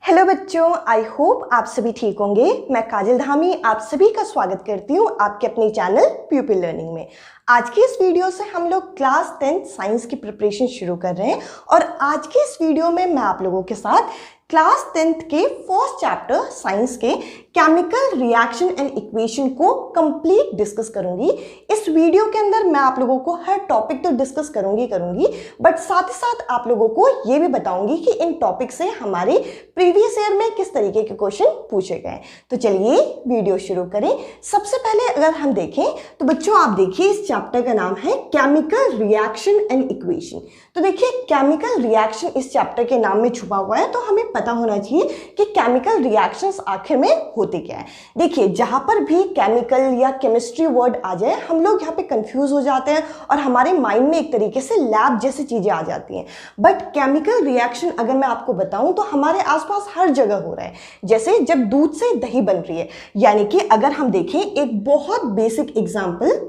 Hello बच्चों, I hope आप सभी ठीक होंगे। मैं काजल धामी आप सभी का स्वागत करती हूँ आपके अपने चैनल प्यूपिल लर्निंग में। आज की इस वीडियो से हम लोग क्लास 10 साइंस की प्रिपरेशन शुरू कर रहे हैं और आज की इस वीडियो में मैं आप लोगों के साथ क्लास 10th के फर्स्ट चैप्टर साइंस के केमिकल रिएक्शन एंड इक्वेशन को कंप्लीट डिस्कस करूंगी। इस वीडियो के अंदर मैं आप लोगों को हर टॉपिक तो डिस्कस करूंगी, बट साथ ही साथ आप लोगों को ये भी बताऊंगी कि इन टॉपिक से हमारे प्रीवियस ईयर में किस तरीके के क्वेश्चन पूछे गए। तो चलिए वीडियो शुरू करें। सबसे पहले अगर हम देखें तो बच्चों आप देखिए इस चैप्टर का नाम है केमिकल रिएक्शन एंड इक्वेशन। तो देखिए केमिकल रिएक्शन इस चैप्टर के नाम में छुपा हुआ है, तो हमें पता होना चाहिए कि केमिकल रिएक्शंस आखिर में होते क्या है। देखिए जहां पर भी केमिकल या केमिस्ट्री वर्ड आ जाए हम लोग यहाँ पे कंफ्यूज हो जाते हैं और हमारे माइंड में एक तरीके से लैब जैसी चीजें आ जाती हैं। बट केमिकल रिएक्शन अगर मैं आपको बताऊं तो हमारे आसपास हर जगह हो रहा है। जैसे जब दूध से दही बन रही है, यानी कि अगर हम देखें एक बहुत बेसिक एग्जाम्पल,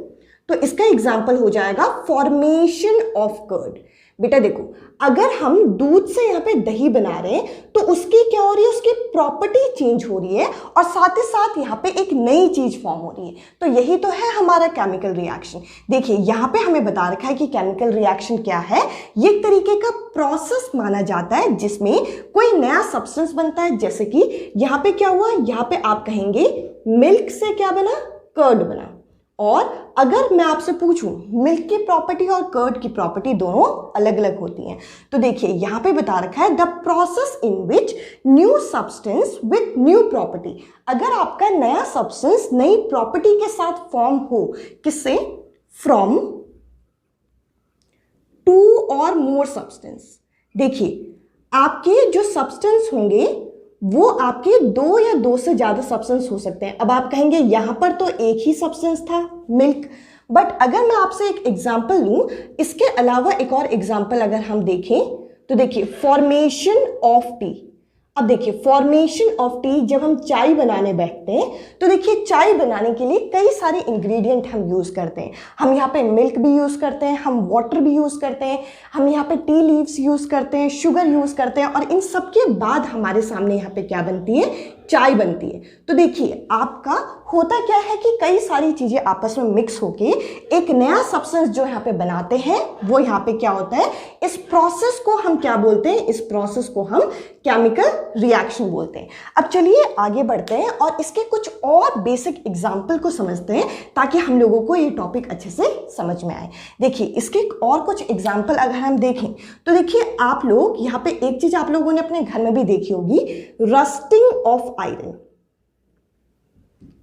तो इसका एग्जाम्पल हो जाएगा फॉर्मेशन ऑफ कर्ड। बेटा देखो, अगर हम दूध से यहाँ पे दही बना रहे हैं तो उसकी क्या हो रही है, उसकी प्रॉपर्टी चेंज हो रही है और साथ ही साथ यहाँ पे एक नई चीज फॉर्म हो रही है। तो यही तो है हमारा केमिकल रिएक्शन। देखिए यहाँ पे हमें बता रखा है कि केमिकल रिएक्शन क्या है। ये एक तरीके का प्रोसेस माना जाता है जिसमें कोई नया सब्सटेंस बनता है। जैसे कि यहाँ पे क्या हुआ, यहाँ पे आप कहेंगे मिल्क से क्या बना, कर्ड बना। और अगर मैं आपसे पूछूं मिल्क की प्रॉपर्टी और कर्ड की प्रॉपर्टी दोनों अलग अलग होती हैं। तो देखिए यहां पे बता रखा है the process in which new substance with new property. अगर आपका नया सब्सटेंस नई प्रॉपर्टी के साथ फॉर्म हो, किससे, फ्रॉम टू और मोर सब्सटेंस। देखिए आपके जो सब्सटेंस होंगे वो आपके दो या दो से ज्यादा सब्सटेंस हो सकते हैं। अब आप कहेंगे यहां पर तो एक ही सब्सटेंस था मिल्क, बट अगर मैं आपसे एक एग्जांपल लूं, इसके अलावा एक और एग्जांपल अगर हम देखें तो देखिए फॉर्मेशन ऑफ टी। अब देखिए फॉर्मेशन ऑफ टी, जब हम चाय बनाने बैठते हैं तो देखिए चाय बनाने के लिए कई सारे इंग्रेडिएंट हम यूज करते हैं। हम यहाँ पे मिल्क भी यूज करते हैं, हम वाटर भी यूज करते हैं, हम यहाँ पे टी लीव्स यूज करते हैं, शुगर यूज करते हैं, और इन सब के बाद हमारे सामने यहाँ पे क्या बनती है, चाय बनती है। तो देखिए आपका होता क्या है कि कई सारी चीजें आपस में मिक्स होके एक नया सब्सटेंस जो यहाँ पे बनाते हैं, वो यहाँ पे क्या होता है, इस प्रोसेस को हम क्या बोलते हैं, इस प्रोसेस को हम केमिकल रिएक्शन बोलते हैं। अब चलिए आगे बढ़ते हैं और इसके कुछ और बेसिक एग्जाम्पल को समझते हैं ताकि हम लोगों को ये टॉपिक अच्छे से समझ में आए। देखिए इसके और कुछ एग्जाम्पल अगर हम देखें तो देखिए आप लोग यहाँ पे एक चीज आप लोगों ने अपने घर में भी देखी होगी, rusting of iron.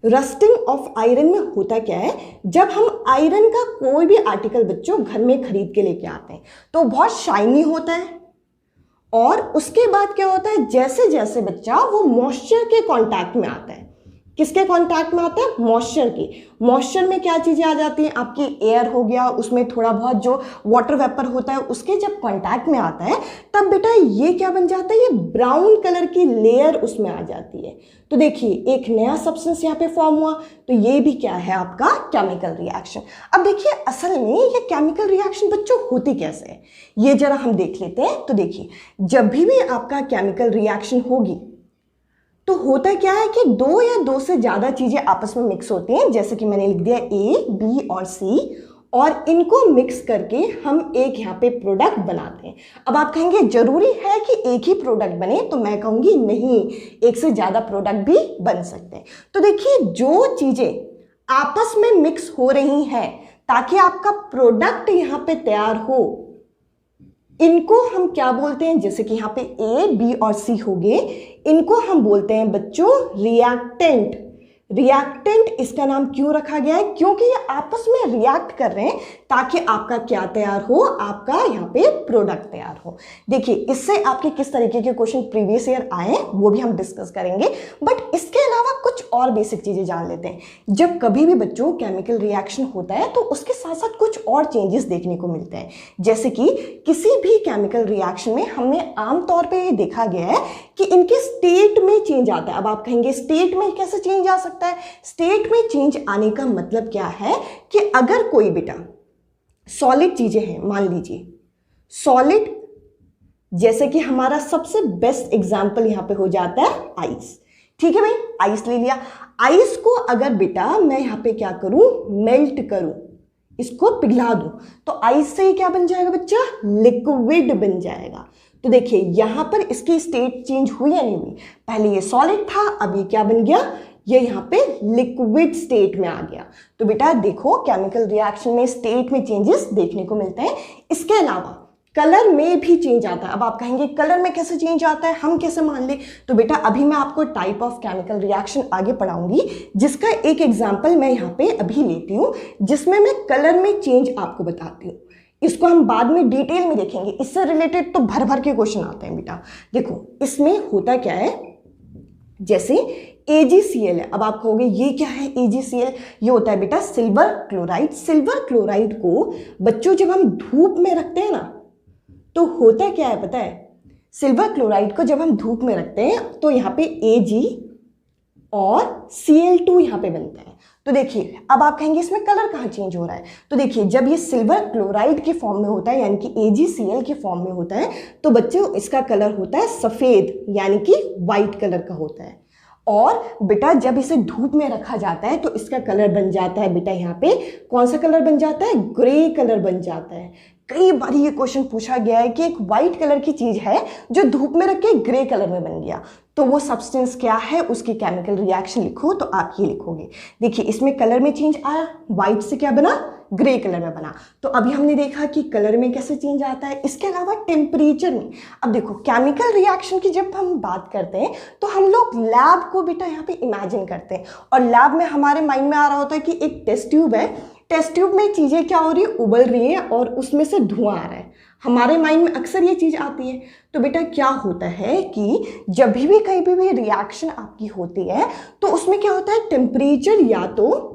Rusting of iron में होता क्या है, जब हम आयरन का कोई भी आर्टिकल बच्चों घर में खरीद के लेके आते हैं तो बहुत शाइनी होता है, और उसके बाद क्या होता है, जैसे जैसे बच्चा वो मॉइस्चर के कांटेक्ट में आता है, किसके कांटेक्ट में आता है, मॉइस्चर के। मॉइस्चर में क्या चीजें आ जाती हैं, आपकी एयर हो गया, उसमें थोड़ा बहुत जो वाटर वेपर होता है उसके जब कांटेक्ट में आता है तब बेटा ये क्या बन जाता है, ये ब्राउन कलर की लेयर उसमें आ जाती है। तो देखिए एक नया सब्सटेंस यहाँ पे फॉर्म हुआ, तो ये भी क्या है आपका केमिकल रिएक्शन। अब देखिए असल में ये केमिकल रिएक्शन बच्चों होती कैसे है, ये जरा हम देख लेते हैं। तो देखिए जब भी आपका केमिकल रिएक्शन होगी तो होता क्या है कि दो या दो से ज्यादा चीजें आपस में मिक्स होती हैं, जैसे कि मैंने लिख दिया ए, बी और सी, और इनको मिक्स करके हम एक यहाँ पे प्रोडक्ट बनाते हैं। अब आप कहेंगे जरूरी है कि एक ही प्रोडक्ट बने, तो मैं कहूंगी नहीं, एक से ज्यादा प्रोडक्ट भी बन सकते हैं। तो देखिए जो चीजें आपस में मिक्स हो रही हैं ताकि आपका प्रोडक्ट यहाँ पे तैयार हो, इनको हम क्या बोलते हैं, जैसे कि यहाँ पे ए, बी और सी हो गए, इनको हम बोलते हैं बच्चों रिएक्टेंट। रिएक्टेंट इसका नाम क्यों रखा गया है, क्योंकि ये आपस में रिएक्ट कर रहे हैं ताकि आपका क्या तैयार हो, आपका यहाँ पे प्रोडक्ट तैयार हो। देखिए इससे आपके किस तरीके के क्वेश्चन प्रीवियस ईयर आए वो भी हम डिस्कस करेंगे, बट इसके अलावा कुछ और बेसिक चीजें जान लेते हैं। जब कभी भी बच्चों केमिकल रिएक्शन होता है तो उसके साथ साथ कुछ और चेंजेस देखने को मिलते हैं, जैसे कि किसी भी केमिकल रिएक्शन में हमने आमतौर पर ये देखा गया है कि इनके स्टेट में चेंज आता है। अब आप कहेंगे स्टेट में कैसे चेंज आ सकता है, स्टेट में चेंज आने का मतलब क्या है कि अगर कोई बेटा सॉलिड चीजें हैं, मान लीजिए सॉलिड जैसे कि हमारा सबसे बेस्ट एग्जाम्पल यहाँ पे हो जाता है आइस। ठीक है भाई, आइस ले लिया। आइस को अगर बेटा मैं यहाँ पे क्या करूं, मेल्ट करूं, इसको पिघला दूं, तो आइस से क्या बन जाएगा बच्चा, लिक्विड बन जाएगा। तो देखिए यहां पर इसकी स्टेट चेंज हुई या नहीं हुई, पहले ये सॉलिड था, अब ये क्या बन गया, ये यहाँ पे लिक्विड स्टेट में आ गया। तो बेटा देखो केमिकल रिएक्शन में स्टेट में चेंजेस देखने को मिलते हैं। इसके अलावा कलर में भी चेंज आता है। अब आप कहेंगे कलर में कैसे चेंज आता है, हम कैसे मान ले, तो बेटा अभी मैं आपको टाइप ऑफ केमिकल रिएक्शन आगे पढ़ाऊंगी, जिसका एक एग्जांपल मैं यहाँ पे अभी लेती हूँ, जिसमें मैं कलर में चेंज आपको बताती हूँ। इसको हम बाद में डिटेल में देखेंगे, इससे रिलेटेड तो भर भर के क्वेश्चन आते हैं बेटा। देखो इसमें होता क्या है, जैसे AgCl है। अब आप कहोगे ये क्या है AgCl, ये होता है बेटा सिल्वर क्लोराइड। सिल्वर क्लोराइड को बच्चों जब हम धूप में रखते हैं ना, तो होता क्या है पता है, सिल्वर क्लोराइड को जब हम धूप में रखते हैं तो यहाँ पे Ag और Cl2 यहाँ पे बनता है। तो देखिए अब आप कहेंगे इसमें कलर कहाँ चेंज हो रहा है, तो देखिए जब ये सिल्वर क्लोराइड के फॉर्म में होता है यानी कि AgCl के फॉर्म में होता है, तो बच्चों इसका कलर होता है सफ़ेद यानी कि वाइट कलर का होता है। और बेटा जब इसे धूप में रखा जाता है तो इसका कलर बन जाता है बेटा यहाँ पे कौन सा कलर बन जाता है, ग्रे कलर बन जाता है। कई बार ये क्वेश्चन पूछा गया है कि एक वाइट कलर की चीज है जो धूप में रख के ग्रे कलर में बन गया, तो वो सब्सटेंस क्या है, उसकी केमिकल रिएक्शन लिखो, तो आप ये लिखोगे। देखिए इसमें कलर में चेंज आया, वाइट से क्या बना, ग्रे कलर में बना। तो अभी हमने देखा कि कलर में कैसे चेंज आता है। इसके अलावा टेम्परेचर में, अब देखो केमिकल रिएक्शन की जब हम बात करते हैं तो हम लोग लैब को बेटा यहाँ पे इमेजिन करते हैं, और लैब में हमारे माइंड में आ रहा होता है कि एक टेस्ट ट्यूब है, टेस्ट ट्यूब में चीज़ें क्या हो रही है, उबल रही है और उसमें से धुआं आ रहा है। हमारे माइंड में अक्सर ये चीज़ आती है। तो बेटा क्या होता है कि जब भी कहीं भी रिएक्शन आपकी होती है तो उसमें क्या होता है, टेम्परेचर या तो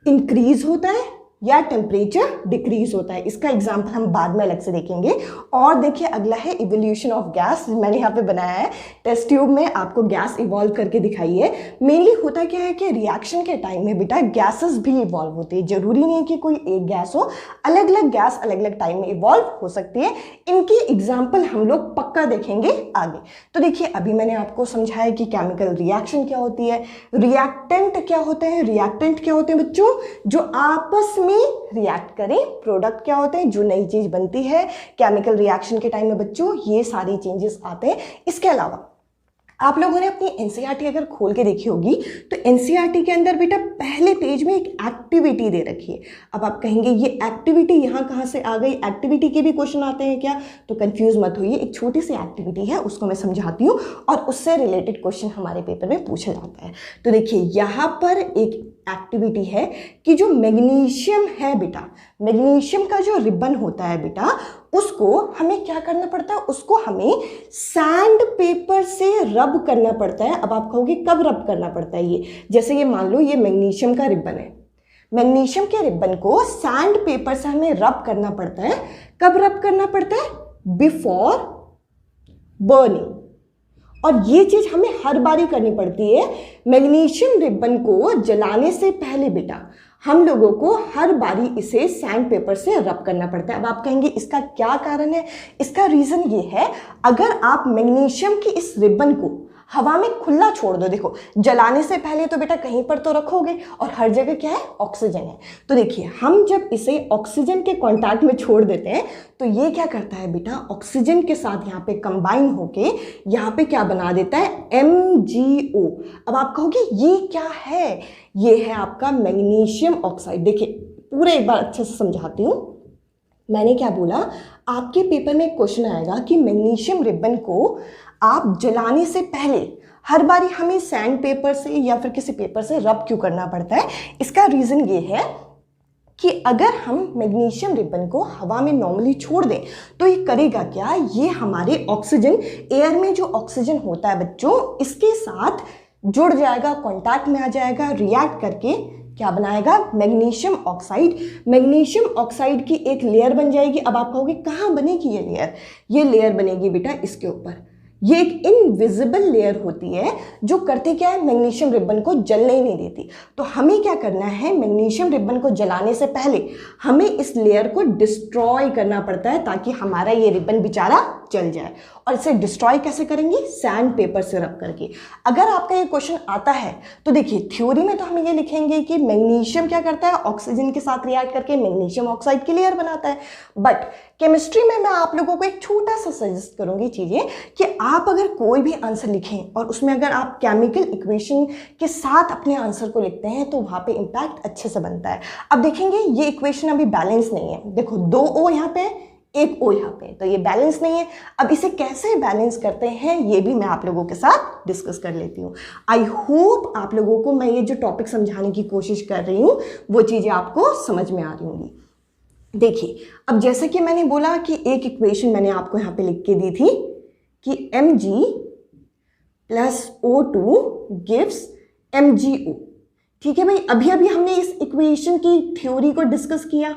इंक्रीज होता है या टेम्परेचर डिक्रीज होता है। इसका एग्जाम्पल हम बाद में अलग से देखेंगे। और देखिए अगला है इवोल्यूशन ऑफ गैस। मैंने यहाँ पे बनाया है टेस्ट ट्यूब में आपको गैस इवॉल्व करके दिखाई है। मेनली होता क्या है कि रिएक्शन के टाइम में बेटा गैसेस भी इवॉल्व होती है, जरूरी नहीं है कि कोई एक गैस हो, अलग अलग गैस अलग अलग टाइम में इवॉल्व हो सकती है। इनकी एग्जाम्पल हम लोग पक्का देखेंगे आगे। तो देखिए अभी मैंने आपको समझाया कि केमिकल रिएक्शन क्या होती है, रिएक्टेंट क्या होते हैं। रिएक्टेंट क्या होते हैं बच्चों, जो आपस में रिएक्ट करें। प्रोडक्ट क्या होते हैं, जो नई चीज बनती है केमिकल रिएक्शन के टाइम में बच्चों, ये सारे चेंजेस आते हैं। इसके अलावा आप लोगों ने अपनी एनसीईआरटी अगर खोल के देखी होगी तो एनसीईआरटी के अंदर बेटा पहले पेज में एक एक्टिविटी दे रखी है। अब आप कहेंगे ये एक्टिविटी यहाँ कहाँ से आ गई, एक्टिविटी के भी क्वेश्चन आते हैं क्या, तो कंफ्यूज मत होइए। एक छोटी सी एक्टिविटी है, उसको मैं समझाती हूँ और उससे रिलेटेड क्वेश्चन हमारे पेपर में पूछा जाता है। तो देखिए यहाँ पर एक एक्टिविटी है कि जो मैग्नीशियम है बेटा, मैग्नीशियम का जो रिबन होता है बेटा, उसको हमें क्या करना पड़ता है, उसको हमें सैंड पेपर से रब करना पड़ता है। अब आप कहोगे कब रब करना पड़ता है ये, जैसे ये मान लो ये मैग्नीशियम का रिबन है, मैग्नीशियम के रिबन को सैंड पेपर से हमें रब करना पड़ता है। कब रब करना पड़ता है, बिफोर बर्निंग। और ये चीज हमें हर बारी करनी पड़ती है। मैग्नीशियम रिबन को जलाने से पहले बेटा हम लोगों को हर बारी इसे सैंड पेपर से रब करना पड़ता है। अब आप कहेंगे इसका क्या कारण है, इसका रीजन ये है, अगर आप मैग्नीशियम की इस रिबन को हवा में खुला छोड़ दो, देखो जलाने से पहले तो बेटा कहीं पर तो रखोगे और हर जगह क्या है, ऑक्सीजन है। तो देखिए हम जब इसे ऑक्सीजन के कांटेक्ट में छोड़ देते हैं तो ये क्या करता है बेटा, ऑक्सीजन के साथ यहाँ पे कंबाइन होके यहाँ पे क्या बना देता है, MgO। अब आप कहोगे ये क्या है, ये है आपका मैग्नीशियम ऑक्साइड। देखिए पूरे एक बार अच्छे से समझाती हूँ। मैंने क्या बोला, आपके पेपर में एक क्वेश्चन आएगा कि मैग्नीशियम रिबन को आप जलाने से पहले हर बारी हमें सैंड पेपर से या फिर किसी पेपर से रब क्यों करना पड़ता है। इसका रीजन ये है कि अगर हम मैग्नीशियम रिबन को हवा में नॉर्मली छोड़ दें तो ये करेगा क्या, ये हमारे ऑक्सीजन, एयर में जो ऑक्सीजन होता है बच्चों, इसके साथ जुड़ जाएगा, कांटेक्ट में आ जाएगा, रिएक्ट करके क्या बनाएगा, मैग्नीशियम ऑक्साइड। मैग्नीशियम ऑक्साइड की एक लेयर बन जाएगी। अब आप कहोगे कहाँ बनेगी ये लेयर, ये लेयर बनेगी बेटा इसके ऊपर, ये एक इनविजिबल लेयर होती है जो करती क्या है, मैग्नीशियम रिबन को जलने ही नहीं देती। तो हमें क्या करना है, मैग्नीशियम रिबन को जलाने से पहले हमें इस लेयर को डिस्ट्रॉय करना पड़ता है ताकि हमारा ये रिबन बेचारा जल जाए। और इसे डिस्ट्रॉय कैसे करेंगे, सैंड पेपर से रब करके। अगर आपका ये क्वेश्चन आता है तो देखिए थ्योरी में तो हम ये लिखेंगे कि मैग्नीशियम क्या करता है, ऑक्सीजन के साथ रिएक्ट करके मैग्नीशियम ऑक्साइड की लेयर बनाता है। बट केमिस्ट्री में मैं आप लोगों को एक छोटा सा सजेस्ट करूंगी चीजें कि आप अगर कोई भी आंसर लिखें और उसमें अगर आप केमिकल इक्वेशन के साथ अपने आंसर को लिखते हैं तो वहां पे इंपैक्ट अच्छे से बनता है। अब देखेंगे ये इक्वेशन अभी बैलेंस नहीं है, देखो 2 O यहाँ पे, 1 O यहाँ पे, तो ये बैलेंस नहीं है। अब इसे कैसे बैलेंस करते हैं ये भी मैं आप लोगों के साथ डिस्कस कर लेती हूँ। आई होप आप लोगों को मैं ये जो टॉपिक समझाने की कोशिश कर रही हूँ वो चीज़ें आपको समझ में आ रही होंगी। देखिए अब जैसे कि मैंने बोला कि एक इक्वेशन मैंने आपको यहाँ पे लिख के दी थी कि Mg + O2 gives MgO। ठीक है भाई, अभी अभी हमने इस इक्वेशन की थ्योरी को डिस्कस किया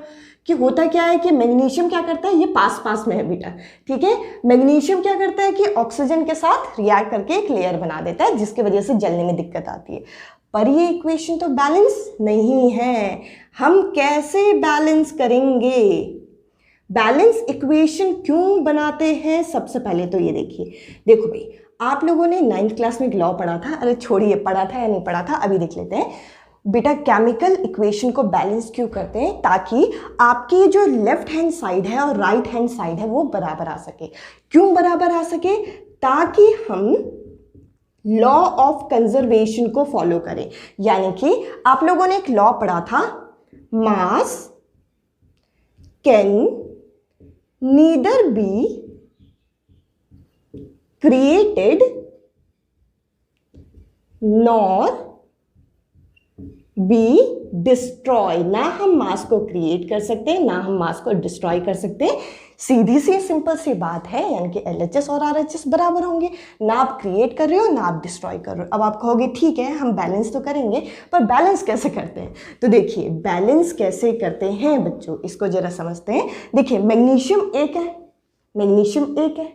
कि होता क्या है कि मैग्नीशियम क्या करता है, ये पास पास में है बेटा, ठीक है। मैग्नीशियम क्या करता है कि ऑक्सीजन के साथ रिएक्ट करके एक लेयर बना देता है जिसकी वजह से जलने में दिक्कत आती है। पर ये इक्वेशन तो बैलेंस नहीं है, हम कैसे बैलेंस करेंगे? बैलेंस इक्वेशन क्यों बनाते हैं? सबसे पहले तो ये देखिए, देखो भाई आप लोगों ने 9th क्लास में एक लॉ पढ़ा था, अरे छोड़िए पढ़ा था या नहीं पढ़ा था, अभी देख लेते हैं। बेटा केमिकल इक्वेशन को बैलेंस क्यों करते हैं? ताकि आपकी जो लेफ्ट हैंड साइड है और राइट हैंड साइड है वो बराबर आ सके। क्यों बराबर आ सके? ताकि हम लॉ ऑफ कंजर्वेशन को फॉलो करें। यानी कि आप लोगों ने एक लॉ पढ़ा था, मास can neither be created nor be destroy. ना हम मास को क्रिएट कर सकते हैं ना हम मास को डिस्ट्रॉय कर सकते। सीधी सी सिंपल सी बात है, यानी कि LHS और RHS बराबर होंगे, ना आप क्रिएट कर रहे हो ना आप डिस्ट्रॉय कर रहे हो। अब आप कहोगे ठीक है हम बैलेंस तो करेंगे, पर बैलेंस कैसे करते हैं? तो देखिए बैलेंस कैसे करते हैं बच्चों, इसको जरा समझते हैं। देखिए मैग्नीशियम 1 है, मैग्नीशियम 1 है,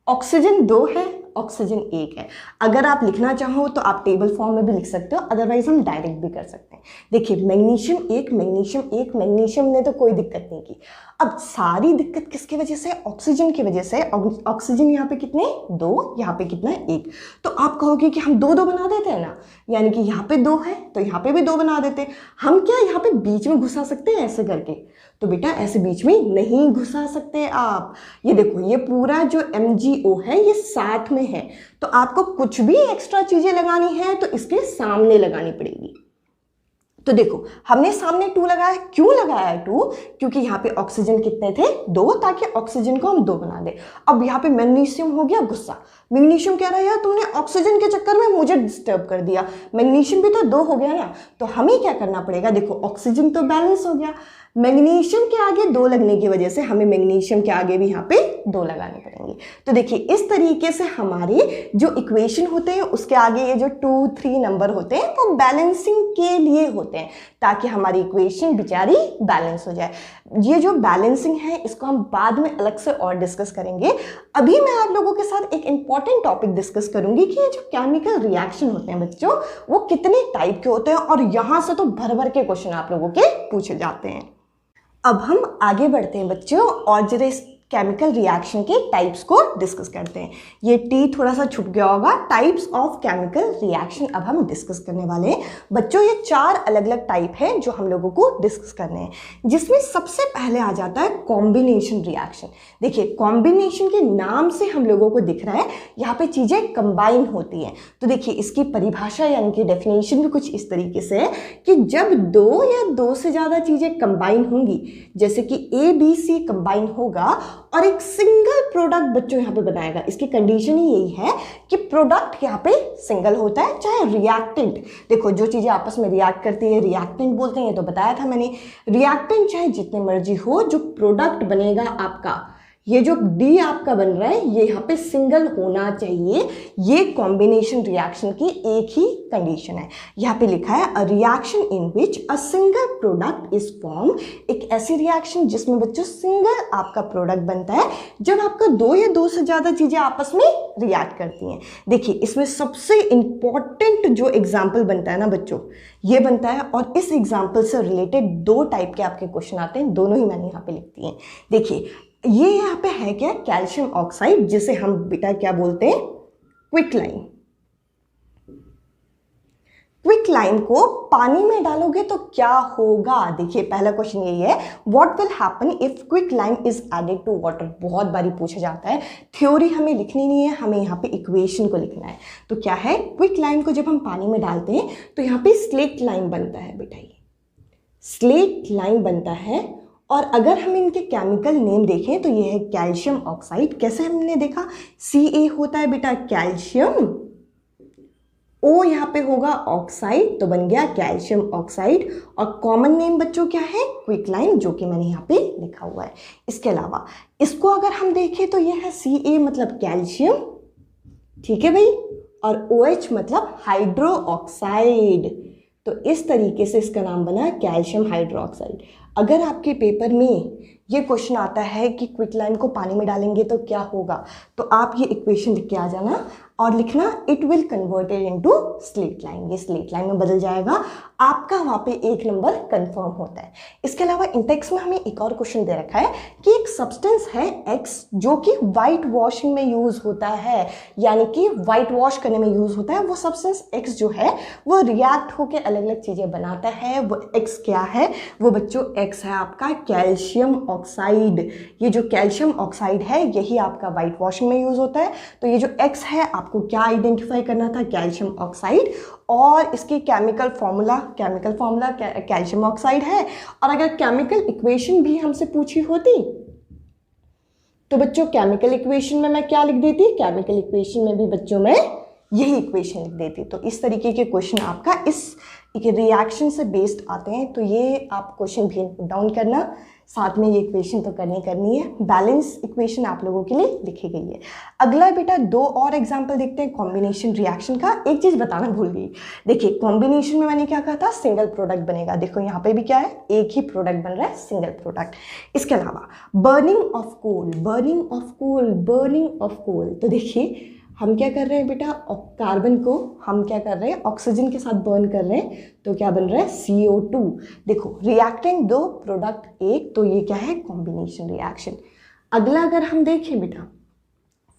ऑक्सीजन 2 है, ऑक्सीजन 1 है। अगर आप लिखना चाहो तो आप टेबल फॉर्म में भी लिख सकते हो, अदरवाइज हम डायरेक्ट भी कर सकते हैं। देखिए मैग्नीशियम 1, मैग्नीशियम 1, मैग्नीशियम ने तो कोई दिक्कत नहीं की। अब सारी दिक्कत किसकी वजह से? ऑक्सीजन की वजह से। ऑक्सीजन यहाँ पे कितने? 2, यहाँ पे कितना? 1। तो आप कहोगे कि हम 2-2 बना देते हैं ना, यानी कि यहाँ पे 2 है तो यहाँ पे भी 2 बना देते हैं। हम क्या यहाँ पे बीच में घुसा सकते हैं ऐसे करके? तो बेटा ऐसे बीच में नहीं घुसा सकते आप। ये देखो ये पूरा जो MgO है ये साथ में है, तो आपको कुछ भी एक्स्ट्रा चीजें लगानी है तो इसके सामने लगानी पड़ेगी। तो देखो हमने सामने 2 लगाया, क्यों लगाया है 2? क्योंकि यहाँ पे ऑक्सीजन कितने थे? 2, ताकि ऑक्सीजन को हम 2 बना दे। अब यहाँ पे मैग्नीशियम हो गया गुस्सा, मैग्नीशियम कह रहा है यार तुमने ऑक्सीजन के चक्कर में मुझे डिस्टर्ब कर दिया, मैग्नीशियम भी तो 2 हो गया ना। तो हमें क्या करना पड़ेगा? देखो ऑक्सीजन तो बैलेंस हो गया, मैग्नीशियम के आगे 2 लगने की वजह से हमें मैग्नीशियम के आगे भी यहाँ पे 2 लगाने पड़ेंगे। तो देखिए इस तरीके से हमारे जो इक्वेशन होते हैं उसके आगे ये जो 2, 3 नंबर होते हैं वो बैलेंसिंग के लिए होते हैं, ताकि हमारी इक्वेशन बेचारी बैलेंस हो जाए। ये जो बैलेंसिंग है इसको हम बाद में अलग से और डिस्कस करेंगे। अभी मैं आप लोगों के साथ एक इंपॉर्टेंट टॉपिक डिस्कस करूंगी कि ये जो केमिकल रिएक्शन होते हैं बच्चों वो कितने टाइप के होते हैं, और यहाँ से तो भर भर के क्वेश्चन आप लोगों के पूछे जाते हैं। अब हम आगे बढ़ते हैं बच्चों और जरा इस केमिकल रिएक्शन के टाइप्स को डिस्कस करते हैं। ये टी थोड़ा सा छुप गया होगा, टाइप्स ऑफ केमिकल रिएक्शन अब हम डिस्कस करने वाले हैं बच्चों। ये 4 अलग अलग टाइप हैं जो हम लोगों को डिस्कस करने हैं, जिसमें सबसे पहले आ जाता है कॉम्बिनेशन रिएक्शन। देखिए कॉम्बिनेशन के नाम से हम लोगों को दिख रहा है यहाँ पे चीजें कंबाइन होती हैं। तो देखिए इसकी परिभाषा यानी कि डेफिनेशन भी कुछ इस तरीके से है कि जब 2 या 2 से ज्यादा चीजें कंबाइन होंगी, जैसे कि ABC कंबाइन होगा और एक सिंगल प्रोडक्ट बच्चों यहाँ पे बनाएगा। इसकी कंडीशन ही यही है कि प्रोडक्ट यहाँ पे सिंगल होता है, चाहे रिएक्टेंट, देखो जो चीजें आपस में रिएक्ट करती है रिएक्टेंट बोलते हैं, ये तो बताया था मैंने। रिएक्टेंट चाहे जितने मर्जी हो, जो प्रोडक्ट बनेगा आपका ये जो डी आपका बन रहा है ये यहाँ पे सिंगल होना चाहिए। ये कॉम्बिनेशन रिएक्शन की एक ही कंडीशन है। यहाँ पे लिखा है a reaction in which a single product is form, एक ऐसी रिएक्शन जिसमें बच्चों सिंगल आपका प्रोडक्ट बनता है जब आपका दो या दो से ज़्यादा चीज़ें आपस में रिएक्ट करती हैं। देखिए इसमें सबसे इंपॉर्टेंट जो एग्जाम्पल बनता है ना बच्चों, ये बनता है, और इस एग्जाम्पल से रिलेटेड दो टाइप के आपके क्वेश्चन आते हैं, दोनों ही मैंने यहाँ पे लिख दिए हैं। देखिए ये यहाँ पे है क्या, कैल्शियम ऑक्साइड, जिसे हम बेटा क्या बोलते हैं, क्विकलाइम। क्विकलाइम को पानी में डालोगे तो क्या होगा। देखिए पहला क्वेश्चन यही है, what will happen if quicklime is added to water. बहुत बारी पूछा जाता है, थ्योरी हमें लिखनी नहीं है, हमें यहाँ पे इक्वेशन को लिखना है। तो क्या है, क्विकलाइम को जब हम पानी में डालते हैं तो यहाँ पे स्लेट लाइम बनता है बेटा, ये स्लेट लाइम बनता है। और अगर हम इनके केमिकल नेम देखें तो ये है कैल्शियम ऑक्साइड। कैसे हमने देखा, Ca होता है बेटा कैल्शियम, O यहाँ पे होगा ऑक्साइड, तो बन गया कैल्शियम ऑक्साइड। और कॉमन नेम बच्चों क्या है, क्विकलाइम, जो कि मैंने यहाँ पे लिखा हुआ है। इसके अलावा इसको अगर हम देखें तो ये है Ca मतलब कैल्शियम, ठीक है भाई, और OH मतलब हाइड्रो ऑक्साइड। तो इस तरीके से इसका नाम बना कैल्शियम हाइड्रोक्साइड। अगर आपके पेपर में ये क्वेश्चन आता है कि क्विकलाइम को पानी में डालेंगे तो क्या होगा, तो आप ये इक्वेशन लिख के आ जाना और लिखना it will converted into slate lime. ये स्लेट लाइम में बदल जाएगा, आपका वहाँ पे 1 नंबर कंफर्म होता है। इसके अलावा इंटेक्स में हमें एक और क्वेश्चन दे रखा है कि एक सब्सटेंस है X जो कि वाइट वॉशिंग में यूज होता है, यानी कि वाइट वॉश करने में यूज होता है। वो सब्सटेंस X जो है वो रिएक्ट होकर अलग अलग चीजें बनाता है। वो X क्या है, वो बच्चों X है आपका कैल्शियम ऑक्साइड। ये जो कैल्शियम ऑक्साइड है यही आपका वाइट वॉशिंग में यूज होता है। तो ये जो X है आपको क्या आइडेंटिफाई करना था, कैल्शियम ऑक्साइड, और इसकी केमिकल फॉर्मूला कैल्शियम ऑक्साइड है। और अगर केमिकल इक्वेशन भी हमसे पूछी होती तो बच्चों केमिकल इक्वेशन में मैं क्या लिख देती, केमिकल इक्वेशन में भी बच्चों में यही इक्वेशन लिख देती। तो इस तरीके के क्वेश्चन आपका इस रिएक्शन से बेस्ड आते हैं। तो ये आप क्वेश्चन भी नोट डाउन करना, साथ में ये इक्वेशन तो करनी है। बैलेंस इक्वेशन आप लोगों के लिए लिखी गई है। अगला बेटा 2 और एग्जांपल देखते हैं कॉम्बिनेशन रिएक्शन का। एक चीज बताना भूल गई, देखिए कॉम्बिनेशन में मैंने क्या कहा था, सिंगल प्रोडक्ट बनेगा। देखो यहाँ पे भी क्या है, एक ही प्रोडक्ट बन रहा है, सिंगल प्रोडक्ट। इसके अलावा बर्निंग ऑफ कोल, तो देखिए हम क्या कर रहे हैं बेटा, कार्बन को हम क्या कर रहे हैं, ऑक्सीजन के साथ बर्न कर रहे हैं, तो क्या बन रहा है, CO2। देखो रिएक्टेंट 2 प्रोडक्ट 1, तो ये क्या है, कॉम्बिनेशन रिएक्शन। अगला अगर हम देखें बेटा,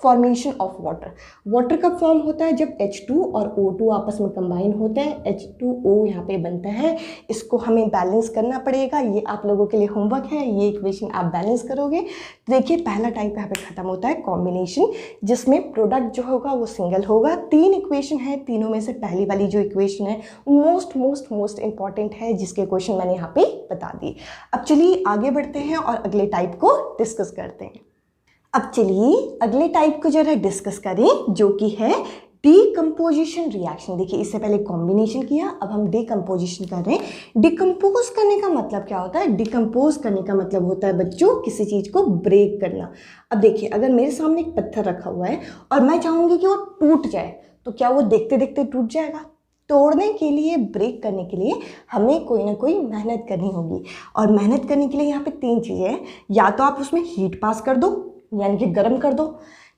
फॉर्मेशन ऑफ वाटर कब फॉर्म होता है, जब H2 और O2 आपस में कंबाइन होते हैं, H2O यहाँ पे बनता है। इसको हमें बैलेंस करना पड़ेगा, ये आप लोगों के लिए होमवर्क है, ये इक्वेशन आप बैलेंस करोगे। देखिए पहला टाइप यहाँ पे खत्म होता है कॉम्बिनेशन, जिसमें प्रोडक्ट जो होगा वो सिंगल होगा। 3 इक्वेशन है, तीनों में से पहली वाली जो इक्वेशन है मोस्ट इंपॉर्टेंट है, जिसके क्वेश्चन मैंने यहाँ पे बता दिए। अब चलिए आगे बढ़ते हैं और अगले टाइप को डिस्कस करते हैं। अब चलिए अगले टाइप को जरा डिस्कस करें, जो कि है डीकम्पोजिशन रिएक्शन। देखिए इससे पहले कॉम्बिनेशन किया, अब हम डीकम्पोजिशन कर रहे हैं। डिकम्पोज करने का मतलब क्या होता है, डिकम्पोज करने का मतलब होता है बच्चों किसी चीज़ को ब्रेक करना। अब देखिए अगर मेरे सामने एक पत्थर रखा हुआ है और मैं चाहूँगी कि वो टूट जाए, तो क्या वो देखते देखते टूट जाएगा? तोड़ने के लिए, ब्रेक करने के लिए हमें कोई ना कोई मेहनत करनी होगी। और मेहनत करने के लिए यहाँ पे 3 चीज़ें हैं। या तो आप उसमें हीट पास कर दो, यानी कि गर्म कर दो,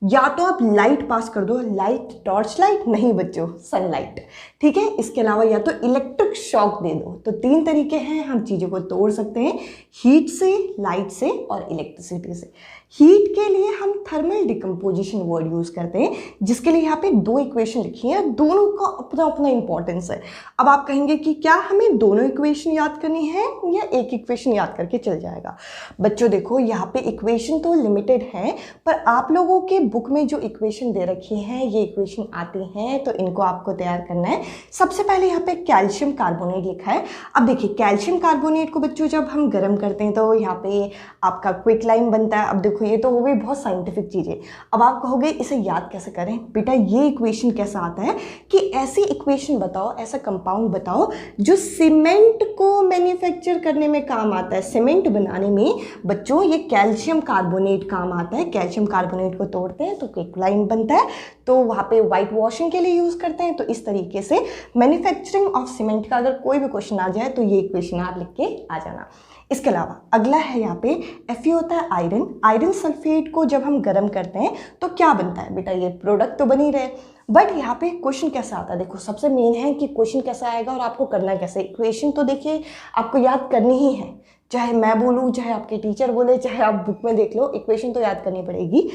या तो आप लाइट पास कर दो, लाइट टॉर्च लाइट नहीं बच्चों, सनलाइट, ठीक है। इसके अलावा या तो इलेक्ट्रिक शॉक दे दो। तो 3 तरीके हैं हम चीज़ों को तोड़ सकते हैं, हीट से, लाइट से और इलेक्ट्रिसिटी से। हीट के लिए हम थर्मल डिकम्पोजिशन वर्ड यूज़ करते हैं, जिसके लिए यहाँ पे 2 इक्वेशन लिखी हैं, दोनों का अपना अपना इंपॉर्टेंस है। अब आप कहेंगे कि क्या हमें दोनों इक्वेशन याद करनी है या एक इक्वेशन याद करके चल जाएगा? बच्चों देखो यहाँ पे इक्वेशन तो लिमिटेड है, पर आप लोगों के बुक में जो इक्वेशन दे रखी हैं, ये इक्वेशन आती हैं, तो इनको आपको तैयार करना है। सबसे पहले यहाँ पे कैल्शियम कार्बोनेट लिखा है। अब देखिए कैल्शियम कार्बोनेट को बच्चों जब हम गर्म करते हैं तो यहाँ पे आपका क्विकलाइम बनता है। अब देखो देखो ये तो हो गई बहुत साइंटिफिक चीज़ें। अब आप कहोगे इसे याद कैसे करें बेटा, ये इक्वेशन कैसा आता है कि ऐसी इक्वेशन बताओ, ऐसा कंपाउंड बताओ जो सीमेंट को मैन्युफैक्चर करने में काम आता है। सीमेंट बनाने में बच्चों ये कैल्शियम कार्बोनेट काम आता है। कैल्शियम कार्बोनेट को तोड़ते हैं तो क्विकलाइन बनता है, तो वहाँ पे वाइट वॉशिंग के लिए यूज़ करते हैं। तो इस तरीके से मैन्युफैक्चरिंग ऑफ सीमेंट का अगर कोई भी क्वेश्चन आ जाए तो ये इक्वेशन आप लिख के आ जाना। इसके अलावा अगला है यहाँ पे Fe होता है आयरन। आयरन सल्फेट को जब हम गर्म करते हैं तो क्या बनता है बेटा, ये प्रोडक्ट तो बन ही रहे, बट यहाँ पे क्वेश्चन कैसा आता है। देखो सबसे मेन है कि क्वेश्चन कैसा आएगा और आपको करना कैसे। इक्वेशन तो देखिए आपको याद करनी ही है, चाहे मैं बोलूँ, चाहे आपके टीचर बोले, चाहे आप बुक में देख लो, इक्वेशन तो याद करनी पड़ेगी।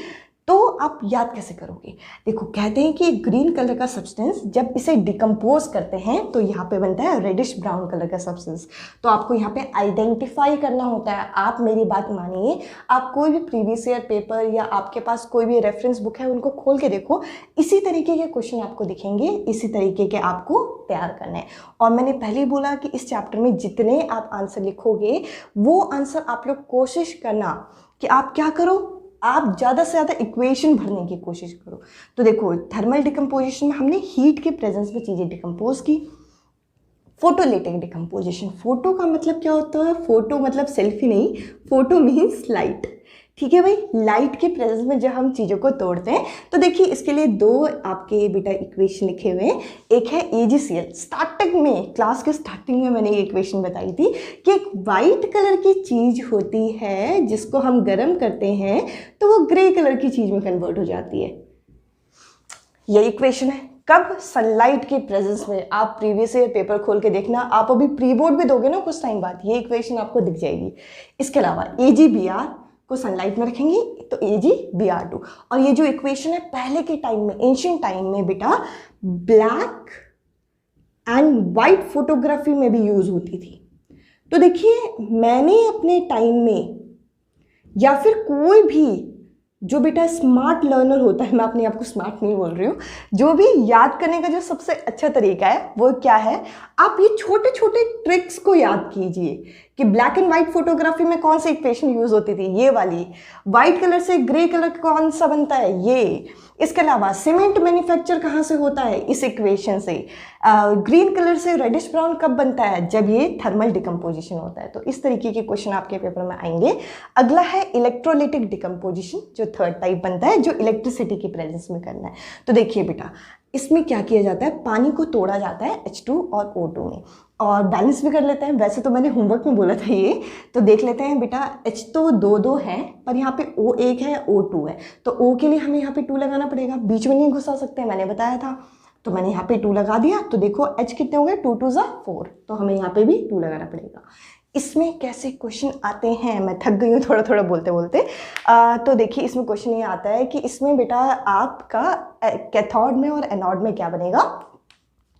तो आप याद कैसे करोगे, देखो कहते हैं कि ग्रीन कलर का सब्सटेंस जब इसे डिकम्पोज करते हैं तो यहाँ पे बनता है रेडिश ब्राउन कलर का सब्सटेंस। तो आपको यहाँ पे आइडेंटिफाई करना होता है। आप मेरी बात मानिए, आप कोई भी प्रीवियस ईयर पेपर या आपके पास कोई भी रेफरेंस बुक है उनको खोल के देखो, इसी तरीके के क्वेश्चन आपको दिखेंगे, इसी तरीके के आपको तैयार करने हैं। और मैंने पहले ही बोला कि इस चैप्टर में जितने आप आंसर लिखोगे वो आंसर आप लोग कोशिश करना कि आप क्या करो, आप ज़्यादा से ज़्यादा इक्वेशन भरने की कोशिश करो। तो देखो थर्मल डिकम्पोजिशन में हमने हीट के प्रेजेंस में चीज़ें डिकम्पोज की। फोटोलिटिक डिकम्पोजिशन, फोटो का मतलब क्या होता है, फोटो मतलब सेल्फी नहीं, फोटो मीन्स लाइट, ठीक है भाई। लाइट के प्रेजेंस में जब हम चीज़ों को तोड़ते हैं तो देखिए इसके लिए दो आपके बेटा इक्वेशन लिखे हुए हैं। एक है AgCl, स्टार्टिंग में क्लास के स्टार्टिंग में मैंने ये इक्वेशन बताई थी कि एक वाइट कलर की चीज़ होती है जिसको हम गर्म करते हैं तो वो ग्रे कलर की चीज़ में कन्वर्ट हो जाती है। ये इक्वेशन है कब, सनलाइट के प्रेजेंस में। आप प्रीवियस ईयर पेपर खोल के देखना, आप अभी प्री बोर्ड भी दोगे ना कुछ टाइम बाद, ये इक्वेशन आपको दिख जाएगी। इसके अलावा AgBr को सनलाइट में रखेंगे तो AgBr2। और ये जो इक्वेशन है पहले के टाइम में, एंशिएंट टाइम में बेटा ब्लैक एंड वाइट फोटोग्राफी में भी यूज होती थी। तो देखिए मैंने अपने टाइम में या फिर कोई भी जो बेटा स्मार्ट लर्नर होता है, मैं अपने आप को स्मार्ट नहीं बोल रही हूँ, जो भी याद करने का जो सबसे अच्छा तरीका है वो क्या है, आप ये छोटे छोटे ट्रिक्स को याद कीजिए कि ब्लैक एंड वाइट फोटोग्राफी में कौन सी इक्वेशन यूज होती थी, ये वाली। वाइट कलर से ग्रे कलर कौन सा बनता है, ये। इसके अलावा सीमेंट मैन्युफैक्चर कहाँ से होता है, इस इक्वेशन से। ग्रीन कलर से रेडिश ब्राउन कब बनता है, जब ये थर्मल डिकम्पोजिशन होता है। तो इस तरीके के क्वेश्चन आपके पेपर में आएंगे। अगला है इलेक्ट्रोलिटिक डिकम्पोजिशन, जो थर्ड टाइप बनता है, जो इलेक्ट्रिसिटी की प्रेजेंस में करना है। तो देखिए बेटा इसमें क्या किया जाता है, पानी को तोड़ा जाता है H2 और O2 में, और बैलेंस भी कर लेते हैं। वैसे तो मैंने होमवर्क में बोला था ये, तो देख लेते हैं बेटा। H तो दो है पर यहाँ पे O एक है, O2 है, तो O के लिए हमें यहाँ पे 2 लगाना पड़ेगा, बीच में नहीं घुसा सकते, मैंने बताया था। तो मैंने यहाँ पे 2 लगा दिया, तो देखो H कितने हो गए, 2 2 4, तो हमें यहाँ पे भी 2 लगाना पड़ेगा। इसमें कैसे क्वेश्चन आते हैं, मैं थक गई हूँ थोड़ा थोड़ा बोलते बोलते। तो देखिए इसमें क्वेश्चन ये आता है कि इसमें बेटा आपका कैथोड में और एनोड में क्या बनेगा।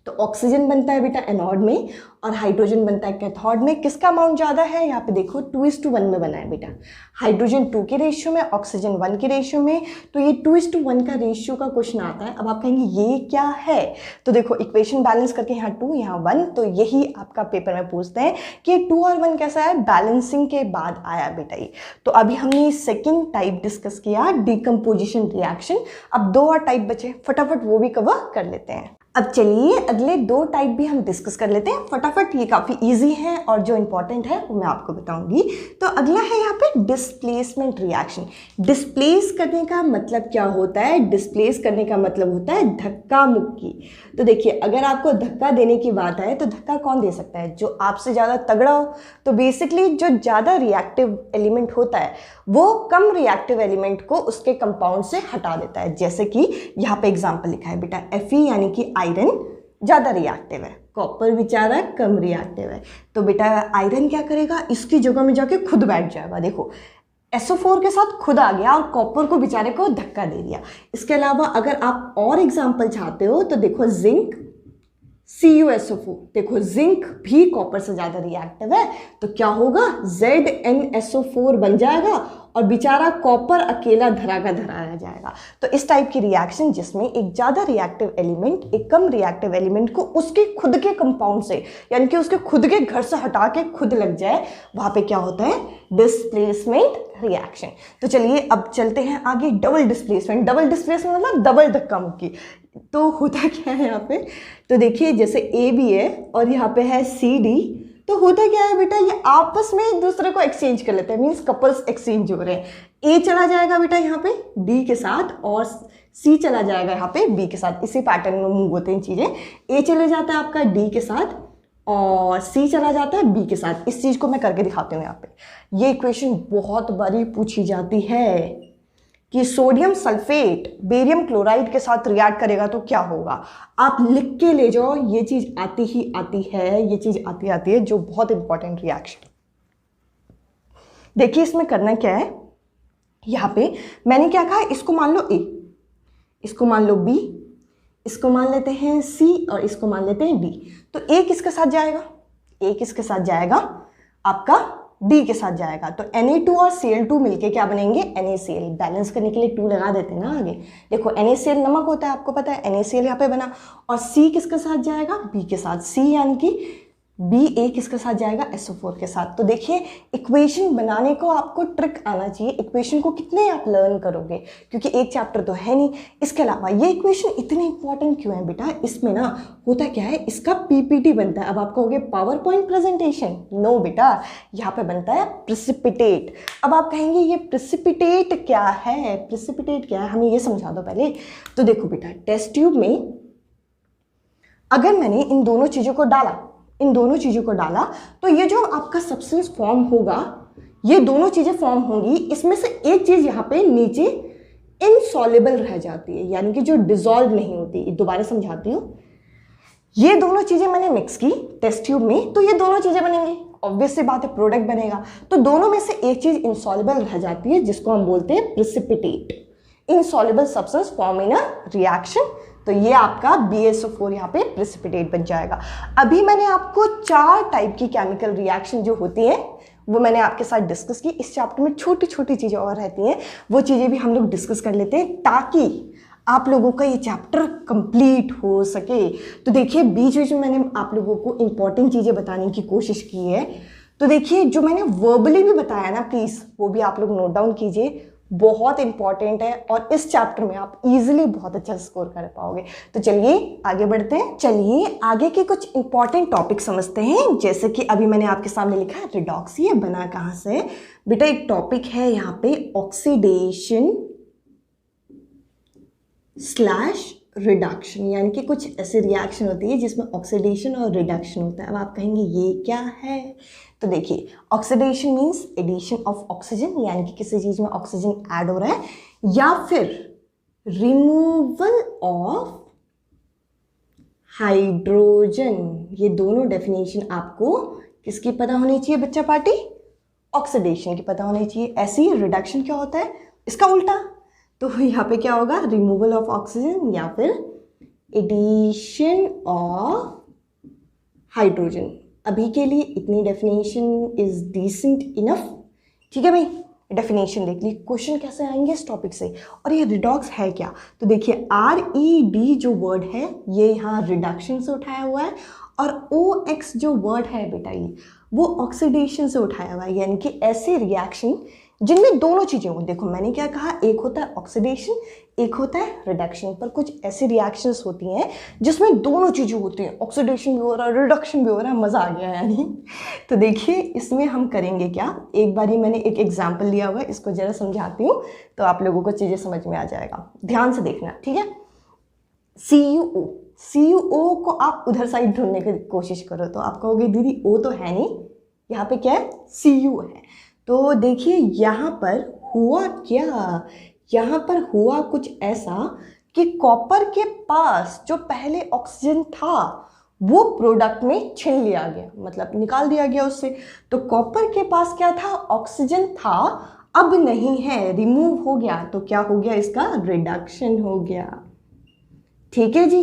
तो ऑक्सीजन बनता है बेटा एनोड में और हाइड्रोजन बनता है कैथोड में। किसका अमाउंट ज़्यादा है, यहाँ पे देखो 2:1 में बना है बेटा, हाइड्रोजन 2 के रेशियो में, ऑक्सीजन 1 के रेशियो में। तो ये 2:1 का रेशियो का क्वेश्चन आता है। अब आप कहेंगे ये क्या है, तो देखो इक्वेशन बैलेंस करके यहाँ 2 यहाँ 1, तो यही आपका पेपर में पूछते हैं कि 2 और 1 कैसा है, बैलेंसिंग के बाद आया बेटा ये। तो अभी हमने सेकेंड टाइप डिस्कस किया, डिकम्पोजिशन रिएक्शन। अब 2 और टाइप बचे, फटाफट वो भी कवर कर लेते हैं। अब चलिए अगले 2 टाइप भी हम डिस्कस कर लेते हैं फटाफट, ये काफ़ी इजी है और जो इंपॉर्टेंट है वो मैं आपको बताऊंगी। तो अगला है यहाँ पे डिस्प्लेसमेंट रिएक्शन। डिस्प्लेस करने का मतलब क्या होता है, डिस्प्लेस करने का मतलब होता है धक्का मुक्की। तो देखिए अगर आपको धक्का देने की बात है तो धक्का कौन दे सकता है, जो आपसे ज़्यादा तगड़ा हो। तो बेसिकली जो ज़्यादा रिएक्टिव एलिमेंट होता है वो कम रिएक्टिव एलिमेंट को उसके कंपाउंड से हटा देता है। जैसे कि यहाँ पे एग्जाम्पल लिखा है बेटा, Fe यानी कि आयरन ज़्यादा रिएक्टिव है, कॉपर बेचारा कम रिएक्टिव है। तो बेटा आयरन क्या करेगा, इसकी जगह में जाके खुद बैठ जाएगा। देखो SO4 के साथ खुद आ गया और कॉपर को बेचारे को धक्का दे दिया। इसके अलावा अगर आप और एग्जाम्पल चाहते हो तो देखो जिंक CuSO4, देखो जिंक भी कॉपर से ज़्यादा रिएक्टिव है, तो क्या होगा ZnSO4 बन जाएगा और बेचारा कॉपर अकेला धरा का धरा रह जाएगा। तो इस टाइप की रिएक्शन जिसमें एक ज़्यादा रिएक्टिव एलिमेंट एक कम रिएक्टिव एलिमेंट को उसके खुद के कंपाउंड से, यानी कि उसके खुद के घर से हटा के खुद लग जाए, वहाँ पे क्या होता है, डिस्प्लेसमेंट रिएक्शन। तो चलिए अब चलते हैं आगे। डबल डिस्प्लेसमेंट मतलब डबल धक्का मुक्की। तो होता क्या है यहाँ पे, तो देखिए जैसे ए बी है और यहाँ पे है सी डी, तो होता क्या है बेटा, ये आपस में एक दूसरे को एक्सचेंज कर लेते हैं, मीन्स कपल्स एक्सचेंज हो रहे हैं। ए चला जाएगा बेटा यहाँ पे डी के साथ और सी चला जाएगा यहाँ पे बी के साथ। इसी पैटर्न में मूव होते हैं चीज़ें। ए चले जाता है आपका डी के साथ और सी चला जाता है बी के साथ। इस चीज़ को मैं करके दिखाती हूँ यहाँ पे। ये इक्वेशन बहुत बारी पूछी जाती है कि सोडियम सल्फेट बेरियम क्लोराइड के साथ रिएक्ट करेगा तो क्या होगा। आप लिख के ले जाओ, ये चीज़ आती ही आती है, ये चीज़ आती है जो बहुत इंपॉर्टेंट रिएक्शन। देखिए इसमें करना क्या है, यहाँ पे मैंने क्या कहा, इसको मान लो ए, इसको मान लो बी, इसको मान लेते हैं सी और इसको मान लेते हैं डी। तो ए किसके साथ जाएगा, ए किसके साथ जाएगा, आपका डी के साथ जाएगा। तो Na2 और Cl2 मिलके क्या बनेंगे, NaCl। बैलेंस करने के लिए 2 लगा देते हैं ना आगे। देखो NaCl नमक होता है, आपको पता है, NaCl यहाँ पे बना। और C किसके साथ जाएगा, B के साथ। C यानी कि Ba किसके साथ जाएगा, SO4 के साथ। तो देखिए इक्वेशन बनाने को आपको ट्रिक आना चाहिए। इक्वेशन को कितने आप लर्न करोगे, क्योंकि एक चैप्टर तो है नहीं। इसके अलावा ये इक्वेशन इतनी इंपॉर्टेंट क्यों है बेटा, इसमें ना होता क्या है, इसका पीपीटी बनता है। अब आप कहोगे पावर पॉइंट प्रेजेंटेशन, नो बेटा, यहाँ पे बनता है प्रेसिपिटेट। अब आप कहेंगे ये प्रेसिपिटेट क्या है, प्रेसिपिटेट क्या है, हमें ये समझा दो पहले। तो देखो बेटा, टेस्ट ट्यूब में अगर मैंने इन दोनों चीज़ों को डाला तो ये जो आपका सब्सटेंस फॉर्म होगा, ये दोनों चीज़ें फॉर्म होंगी। इसमें से एक चीज़ यहाँ पे नीचे इनसॉल्युबल रह जाती है, यानी कि जो डिसॉल्व नहीं होती। दोबारा समझाती हूँ, ये दोनों चीज़ें मैंने मिक्स की टेस्ट ट्यूब में, तो ये दोनों चीज़ें बनेंगी, ऑब्वियस सी बात है, प्रोडक्ट बनेगा। तो दोनों में से एक चीज़ इनसॉल्युबल रह जाती है, जिसको हम बोलते हैं precipitate. Insoluble substance form in a reaction. तो ये आपका BaSO4 यहाँ पे प्रेसिपिटेट बन जाएगा। अभी मैंने आपको 4 टाइप की केमिकल रिएक्शन जो होती हैं वो मैंने आपके साथ डिस्कस की। इस चैप्टर में छोटी छोटी चीज़ें और रहती हैं, वो चीज़ें भी हम लोग डिस्कस कर लेते हैं ताकि आप लोगों का ये चैप्टर कंप्लीट हो सके। तो देखिए बीच बीच में मैंने आप लोगों को इंपॉर्टेंट चीज़ें बताने की कोशिश की है। तो देखिए जो मैंने वर्बली भी बताया ना, प्लीज़ वो भी आप लोग नोट डाउन कीजिए, बहुत इंपॉर्टेंट है और इस चैप्टर में आप इजीली बहुत अच्छा स्कोर कर पाओगे। तो चलिए आगे बढ़ते हैं। चलिए आगे के कुछ इंपॉर्टेंट टॉपिक समझते हैं। जैसे कि अभी मैंने आपके सामने लिखा है रिडॉक्स। ये बना कहाँ से बेटा, एक टॉपिक है यहाँ पे ऑक्सीडेशन स्लैश रिडक्शन, यानी कि कुछ ऐसी रिएक्शन होती है जिसमें ऑक्सीडेशन और रिडक्शन होता है। अब आप कहेंगे ये क्या है, तो देखिए oxidation means addition of oxygen, यानी कि किसी चीज़ में ऑक्सीजन ऐड हो रहा है, या फिर रिमूवल ऑफ हाइड्रोजन। ये दोनों डेफिनेशन आपको किसकी पता होनी चाहिए बच्चा पार्टी, ऑक्सीडेशन की पता होनी चाहिए। ऐसे ही रिडक्शन क्या होता है, इसका उल्टा। तो यहाँ पे क्या होगा, रिमूवल ऑफ ऑक्सीजन या फिर एडिशन ऑफ हाइड्रोजन। अभी के लिए इतनी डेफिनेशन इज डिसेंट इनफ, ठीक है भाई। डेफिनेशन देख ली, क्वेश्चन कैसे आएंगे इस टॉपिक से। और ये रिडॉक्स है क्या, तो देखिए RED जो वर्ड है ये यहाँ रिडक्शन से उठाया हुआ है, और OX जो वर्ड है बेटा ये वो ऑक्सीडेशन से उठाया हुआ है, यानी कि ऐसे रिएक्शन जिनमें दोनों चीज़ें हों। देखो मैंने क्या कहा, एक होता है ऑक्सीडेशन, एक होता है रिडक्शन। पर कुछ ऐसी रिएक्शंस होती हैं जिसमें दोनों चीज़ें होती हैं, ऑक्सीडेशन भी हो रहा है, रिडक्शन भी हो रहा है। मज़ा आ गया यानी। तो देखिए इसमें हम करेंगे क्या, एक बारी मैंने एक एग्जाम्पल लिया हुआ है, इसको ज़रा समझाती हूँ तो आप लोगों को चीज़ें समझ में आ जाएगा। ध्यान से देखना, ठीक है। CuO को आप उधर साइड ढूंढने की कोशिश करो तो आप कहोगे दीदी O तो है नहीं, यहाँ पे क्या है, Cu है। तो देखिए यहाँ पर हुआ क्या, यहाँ पर हुआ कुछ ऐसा कि कॉपर के पास जो पहले ऑक्सीजन था वो प्रोडक्ट में छीन लिया गया, मतलब निकाल दिया गया उससे। तो कॉपर के पास क्या था, ऑक्सीजन था, अब नहीं है, रिमूव हो गया। तो क्या हो गया, इसका रिडक्शन हो गया। ठीक है जी।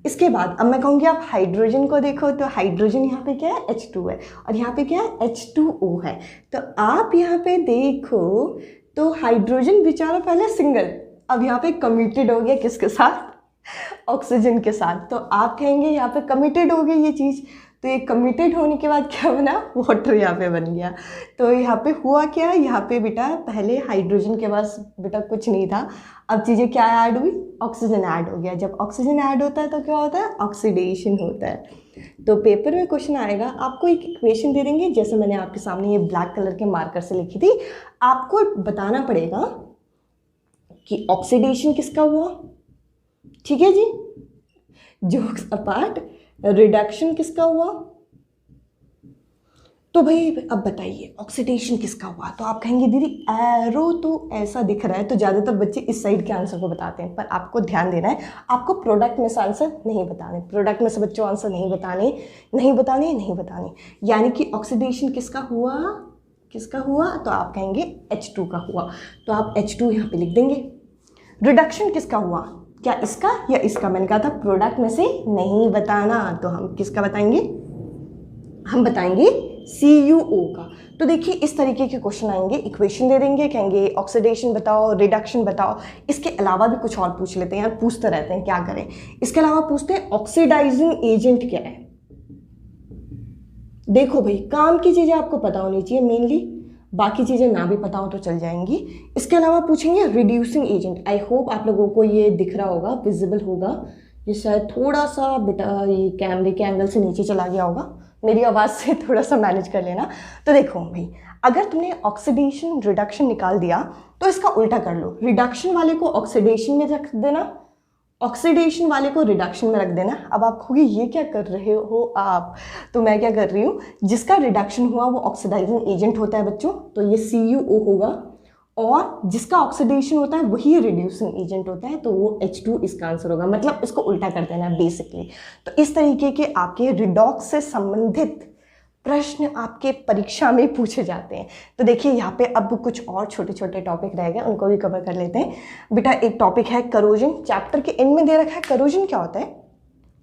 इसके बाद अब मैं कहूँगी आप हाइड्रोजन को देखो, तो हाइड्रोजन यहाँ पे क्या है, H2 है, और यहाँ पे क्या है, H2O है। तो आप यहाँ पे देखो तो हाइड्रोजन बेचारा पहले सिंगल, अब यहाँ पे कमिटेड हो गया किसके साथ, ऑक्सीजन के साथ। तो आप कहेंगे यहाँ पे कमिटेड हो गई ये चीज़, तो ये कमिटेड होने के बाद क्या बना, वाटर यहाँ पे बन गया। तो यहाँ पे हुआ क्या, यहाँ पे बेटा पहले हाइड्रोजन के पास बेटा कुछ नहीं था, अब चीज़ें क्या ऐड हुई, ऑक्सीजन ऐड हो गया। जब ऑक्सीजन ऐड होता है तो क्या होता है, ऑक्सीडेशन होता है। तो पेपर में क्वेश्चन आएगा, आपको एक इक्वेशन दे देंगे, जैसे मैंने आपके सामने ये ब्लैक कलर के मार्कर से लिखी थी, आपको बताना पड़ेगा कि ऑक्सीडेशन किसका हुआ, ठीक है जी, जोक्स अपार्ट, रिडक्शन किसका हुआ। तो भाई अब बताइए ऑक्सीडेशन किसका हुआ, तो आप कहेंगे दीदी एरो तो ऐसा दिख रहा है, तो ज़्यादातर बच्चे इस साइड के आंसर को बताते हैं, पर आपको ध्यान देना है, आपको प्रोडक्ट में से आंसर नहीं बताने, प्रोडक्ट में से बच्चों आंसर नहीं बताने, यानी कि ऑक्सीडेशन किसका हुआ, तो आप कहेंगे H2 का हुआ, तो आप H2 यहाँ पे लिख देंगे। रिडक्शन किसका हुआ, क्या इसका या इसका, मैंने कहा था प्रोडक्ट में से नहीं बताना, तो हम किसका बताएंगे, हम बताएंगे CuO का। तो देखिए इस तरीके के क्वेश्चन आएंगे, इक्वेशन दे देंगे, कहेंगे ऑक्सीडेशन बताओ, रिडक्शन बताओ, इसके अलावा भी कुछ और पूछ लेते हैं यार, पूछते रहते हैं क्या करें, इसके अलावा पूछते हैं ऑक्सीडाइजिंग एजेंट क्या है। देखो भाई काम की चीज़ें आपको पता होनी चाहिए मेनली, बाकी चीज़ें ना भी पता हो तो चल जाएंगी। इसके अलावा पूछेंगे रिड्यूसिंग एजेंट, आई होप आप लोगों को ये दिख रहा होगा, विजिबल होगा, ये शायद थोड़ा सा बेटा ये कैमरे के एंगल से नीचे चला गया होगा, मेरी आवाज़ से थोड़ा सा मैनेज कर लेना। तो देखो भाई अगर तुमने ऑक्सीडेशन रिडक्शन निकाल दिया तो इसका उल्टा कर लो, रिडक्शन वाले को ऑक्सीडेशन में रख देना, ऑक्सीडेशन वाले को रिडक्शन में रख देना। अब आप कहोगे ये क्या कर रहे हो आप, तो मैं क्या कर रही हूँ, जिसका रिडक्शन हुआ वो ऑक्सीडाइजिंग एजेंट होता है बच्चों, तो ये CuO होगा, और जिसका ऑक्सीडेशन होता है वही रिड्यूसिंग एजेंट होता है, तो वो H2 इसका आंसर होगा, मतलब इसको उल्टा कर देना बेसिकली। तो इस तरीके के आपके रिडॉक्स से संबंधित प्रश्न आपके परीक्षा में पूछे जाते हैं। तो देखिए यहाँ पे अब कुछ और छोटे छोटे टॉपिक रह गए, उनको भी कवर कर लेते हैं। बेटा एक टॉपिक है करोजन, चैप्टर के एंड में दे रखा है करोजन क्या होता है,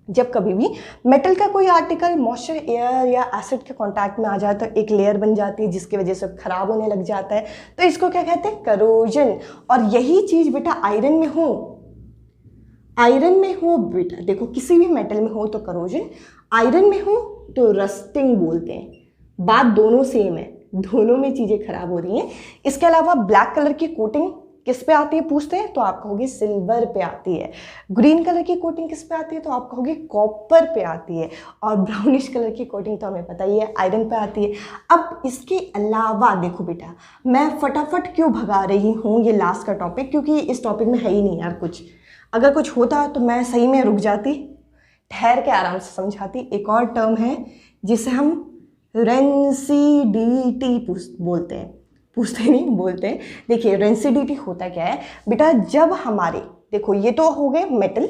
जब कभी भी मेटल का कोई आर्टिकल मॉइस्चर, एयर या एसिड के कांटेक्ट में आ जाए तो एक लेयर बन जाती है जिसकी वजह से खराब होने लग जाता है, तो इसको क्या कहते हैं, करोजन। और यही चीज़ बेटा आयरन में हो बेटा, देखो किसी भी मेटल में हो तो करोजन, आयरन में हो तो रस्टिंग बोलते हैं। बात दोनों सेम है, दोनों में चीज़ें खराब हो रही हैं। इसके अलावा ब्लैक कलर की कोटिंग किस पे आती है पूछते हैं, तो आप कहोगे सिल्वर पे आती है। ग्रीन कलर की कोटिंग किस पे आती है, तो आप कहोगे कॉपर पे आती है। और ब्राउनिश कलर की कोटिंग तो हमें पता ही है आयरन पे आती है। अब इसके अलावा देखो बेटा, मैं फटाफट क्यों भगा रही हूँ ये लास्ट का टॉपिक, क्योंकि इस टॉपिक में है ही नहीं यार कुछ, अगर कुछ होता तो मैं सही में रुक जाती, ठहर के आराम से समझाती। एक और टर्म है जिसे हम रेंसिडिटी बोलते हैं, पूछते नहीं बोलते हैं। देखिए रेंसिडिटी होता क्या है बेटा, जब हमारे, देखो ये तो हो गए मेटल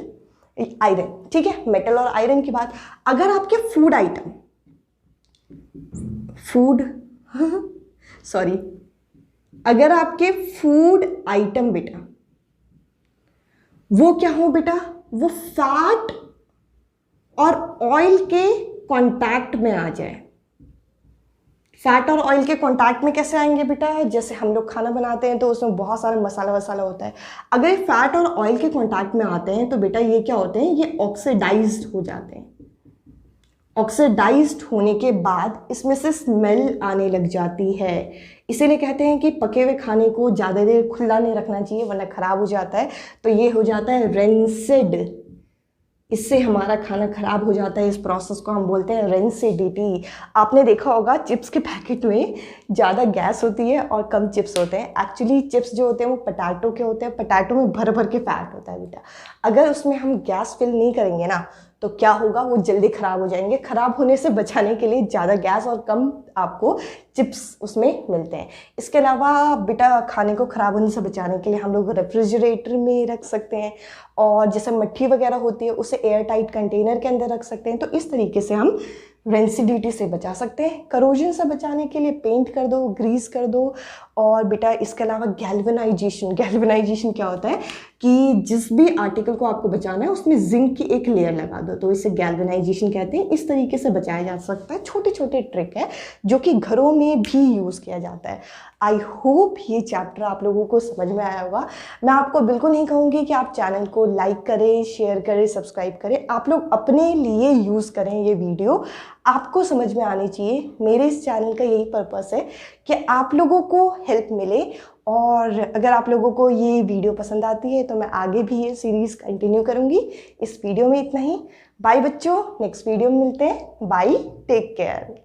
आयरन, ठीक है, मेटल और आयरन की बात, अगर आपके फूड आइटम, अगर आपके फूड आइटम बेटा वो क्या हो बेटा, वो फैट और ऑयल के कांटेक्ट में आ जाए। फैट और ऑयल के कांटेक्ट में कैसे आएंगे बेटा, जैसे हम लोग खाना बनाते हैं तो उसमें बहुत सारा मसाला वसाला होता है, अगर ये फैट और ऑयल के कांटेक्ट में आते हैं तो बेटा ये क्या होते हैं, ये ऑक्सीडाइज्ड हो जाते हैं। ऑक्सीडाइज्ड होने के बाद इसमें से स्मेल आने लग जाती है, इसीलिए कहते हैं कि पके हुए खाने को ज़्यादा देर खुला नहीं रखना चाहिए वरना ख़राब हो जाता है। तो ये हो जाता है रेंसिड, इससे हमारा खाना खराब हो जाता है, इस प्रोसेस को हम बोलते हैं रेंसिडिटी। आपने देखा होगा चिप्स के पैकेट में ज़्यादा गैस होती है और कम चिप्स होते हैं। एक्चुअली चिप्स जो होते हैं वो पोटैटो के होते हैं, पोटैटो में भर भर के फैट होता है बेटा। अगर उसमें हम गैस फिल नहीं करेंगे ना तो क्या होगा, वो जल्दी ख़राब हो जाएंगे। ख़राब होने से बचाने के लिए ज़्यादा गैस और कम आपको चिप्स उसमें मिलते हैं। इसके अलावा बेटा खाने को ख़राब होने से बचाने के लिए हम लोग रेफ्रिजरेटर में रख सकते हैं, और जैसे मट्ठी वगैरह होती है उसे एयर टाइट कंटेनर के अंदर रख सकते हैं। तो इस तरीके से हम रेंसिडिटी से बचा सकते हैं। करोजन से बचाने के लिए पेंट कर दो, ग्रीस कर दो, और बेटा इसके अलावा गैल्वेनाइजेशन क्या होता है कि जिस भी आर्टिकल को आपको बचाना है उसमें जिंक की एक लेयर लगा दो, तो इसे गैल्वेनाइजेशन कहते हैं। इस तरीके से बचाया जा सकता है। छोटे छोटे ट्रिक है जो कि घरों में भी यूज़ किया जाता है। आई होप ये चैप्टर आप लोगों को समझ में आया होगा। मैं आपको बिल्कुल नहीं कहूँगी कि आप चैनल को लाइक करें, शेयर करें, सब्सक्राइब करें। आप लोग अपने लिए यूज़ करें ये वीडियो, आपको समझ में आनी चाहिए। मेरे इस चैनल का यही पर्पस है कि आप लोगों को हेल्प मिले। और अगर आप लोगों को ये वीडियो पसंद आती है तो मैं आगे भी ये सीरीज़ कंटिन्यू करूँगी। इस वीडियो में इतना ही। बाय बच्चों, नेक्स्ट वीडियो में मिलते हैं। Bye, take care.